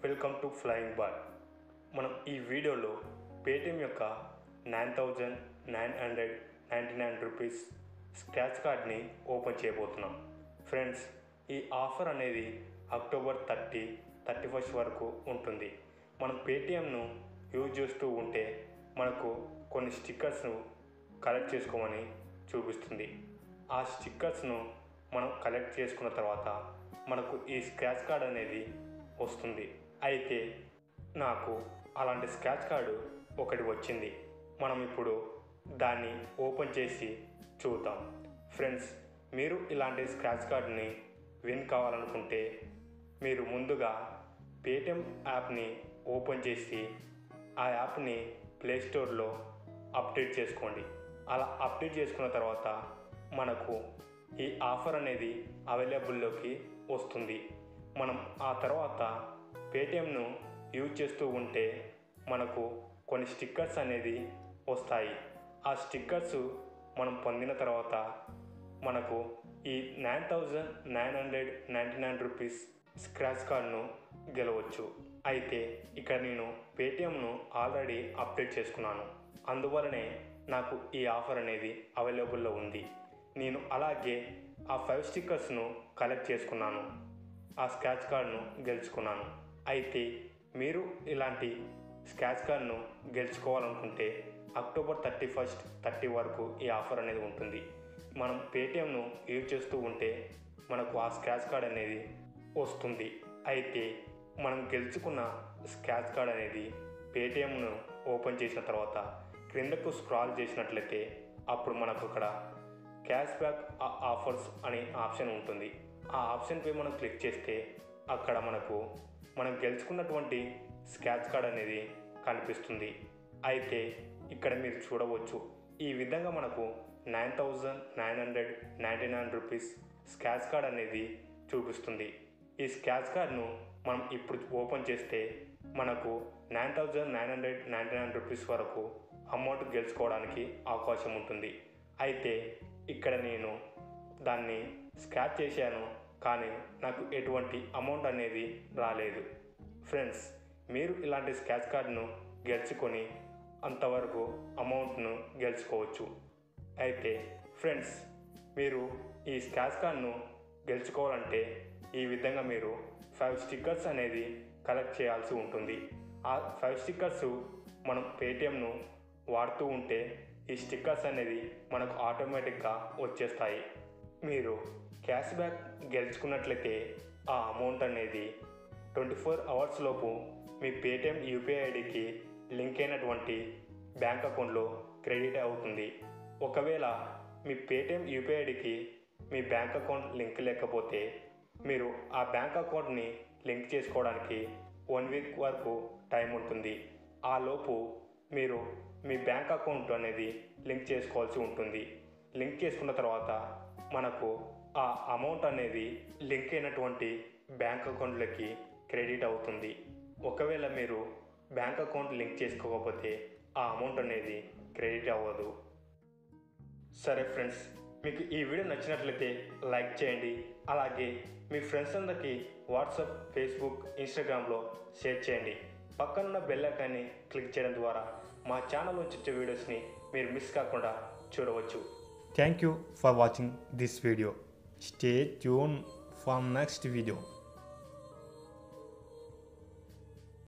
Welcome to flying bird. మనం ఈ వీడియోలో పేటిఎం యొక్క 9999 రూపీస్ స్క్రాచ్ కార్డ్ని ఓపెన్ చేయబోతున్నాం. ఫ్రెండ్స్, ఈ ఆఫర్ అనేది అక్టోబర్ 31 వరకు ఉంటుంది. మనం పేటిఎంను యూజ్ చేస్తూ ఉంటే మనకు కొన్ని స్టిక్కర్స్ను కలెక్ట్ చేసుకోమని చూపిస్తుంది. ఆ స్టిక్కర్స్ను మనం కలెక్ట్ చేసుకున్న తర్వాత మనకు ఈ స్క్రాచ్ కార్డ్ అనేది వస్తుంది. అయితే నాకు అలాంటి స్క్రాచ్ కార్డు ఒకటి వచ్చింది. మనం ఇప్పుడు దాన్ని ఓపెన్ చేసి చూద్దాం. ఫ్రెండ్స్, మీరు ఇలాంటి స్క్రాచ్ కార్డ్ని విన్ కావాలనుకుంటే మీరు ముందుగా పేటిఎం యాప్ని ఓపెన్ చేసి ఆ యాప్ని ప్లేస్టోర్లో అప్డేట్ చేసుకోండి. అలా అప్డేట్ చేసుకున్న తర్వాత మనకు ఈ ఆఫర్ అనేది అవైలబుల్లోకి వస్తుంది. మనం ఆ తర్వాత పేటిఎంను యూజ్ చేస్తూ ఉంటే మనకు కొన్ని స్టిక్కర్స్ అనేది వస్తాయి. ఆ స్టిక్కర్స్ మనం పొందిన తర్వాత మనకు ఈ 9999 రూపీస్ స్క్రాచ్ కార్డ్ను గెలవచ్చు. అయితే ఇక్కడ నేను పేటిఎంను ఆల్రెడీ అప్డేట్ చేసుకున్నాను, అందువలనే నాకు ఈ ఆఫర్ అనేది అవైలబుల్లో ఉంది. నేను అలాగే ఆ 5 స్టిక్కర్స్ను కలెక్ట్ చేసుకున్నాను, ఆ స్క్రాచ్ కార్డ్ను గెలుచుకున్నాను. అయితే మీరు ఇలాంటి స్క్రాచ్ కార్డ్ను గెలుచుకోవాలనుకుంటే అక్టోబర్ 30 వరకు ఈ ఆఫర్ అనేది ఉంటుంది. మనం పేటిఎంను యూజ్ చేస్తూ ఉంటే మనకు ఆ స్క్రాచ్ కార్డ్ అనేది వస్తుంది. అయితే మనం గెలుచుకున్న స్క్రాచ్ కార్డ్ అనేది పేటిఎంను ఓపెన్ చేసిన తర్వాత క్రిందకు స్క్రాల్ చేసినట్లయితే అప్పుడు మనకు అక్కడ క్యాష్ బ్యాక్ ఆఫర్స్ అనే ఆప్షన్ ఉంటుంది. ఆ ఆప్షన్పై మనం క్లిక్ చేస్తే అక్కడ మనం గెలుచుకున్నటువంటి స్క్రాచ్ కార్డ్ అనేది కనిపిస్తుంది. అయితే ఇక్కడ మీరు చూడవచ్చు, ఈ విధంగా మనకు 9999 రూపీస్ స్క్రాచ్ కార్డ్ అనేది చూపిస్తుంది. ఈ స్క్రాచ్ కార్డ్ను మనం ఇప్పుడు ఓపెన్ చేస్తే మనకు 9999 రూపీస్ వరకు అమౌంట్ గెలుచుకోవడానికి అవకాశం ఉంటుంది. అయితే ఇక్కడ నేను దాన్ని స్క్రాచ్ చేశాను, కానీ నాకు ఎటువంటి అమౌంట్ అనేది రాలేదు. ఫ్రెండ్స్, మీరు ఇలాంటి స్క్రాచ్ కార్డ్ను గెలుచుకొని అంతవరకు అమౌంట్ను గెలుచుకోవచ్చు. అయితే ఫ్రెండ్స్, మీరు ఈ స్క్రాచ్ కార్డ్ను గెలుచుకోవాలంటే ఈ విధంగా మీరు 5 స్టిక్కర్స్ అనేది కలెక్ట్ చేయాల్సి ఉంటుంది. ఆ 5 స్టిక్కర్స్ మనం పేటిఎంను వాడుతూ ఉంటే ఈ స్టిక్కర్స్ అనేది మనకు ఆటోమేటిక్గా వచ్చేస్తాయి. మీరు క్యాష్ బ్యాక్ గెలుచుకున్నట్లయితే ఆ అమౌంట్ అనేది 24 అవర్స్ లోపు మీ పేటిఎం యూపీఐ ఐడికి లింక్ అయినటువంటి బ్యాంక్ అకౌంట్లో క్రెడిట్ అవుతుంది. ఒకవేళ మీ పేటిఎం యూపీఐ ఐడికి మీ బ్యాంక్ అకౌంట్ లింక్ లేకపోతే మీరు ఆ బ్యాంక్ అకౌంట్ని లింక్ చేసుకోవడానికి 1 వీక్ వరకు టైం ఉంటుంది. ఆ లోపు మీరు మీ బ్యాంక్ అకౌంట్ అనేది లింక్ చేసుకోవాల్సి ఉంటుంది. లింక్ చేసుకున్న తర్వాత మనకు ఆ అమౌంట్ అనేది లింక్ అయినటువంటి బ్యాంక్ అకౌంట్లకి క్రెడిట్ అవుతుంది. ఒకవేళ మీరు బ్యాంక్ అకౌంట్ లింక్ చేసుకోకపోతే ఆ అమౌంట్ అనేది క్రెడిట్ అవ్వదు. సరే ఫ్రెండ్స్, మీకు ఈ వీడియో నచ్చినట్లయితే లైక్ చేయండి. అలాగే మీ ఫ్రెండ్స్ అందరికీ వాట్సాప్, ఫేస్బుక్, ఇన్స్టాగ్రామ్లో షేర్ చేయండి. పక్కనున్న బెల్ ఐకాన్ని క్లిక్ చేయడం ద్వారా మా ఛానల్ నుంచి వచ్చే వీడియోస్ని మీరు మిస్ కాకుండా చూడవచ్చు. Thank you for watching this video. Stay tuned for next video.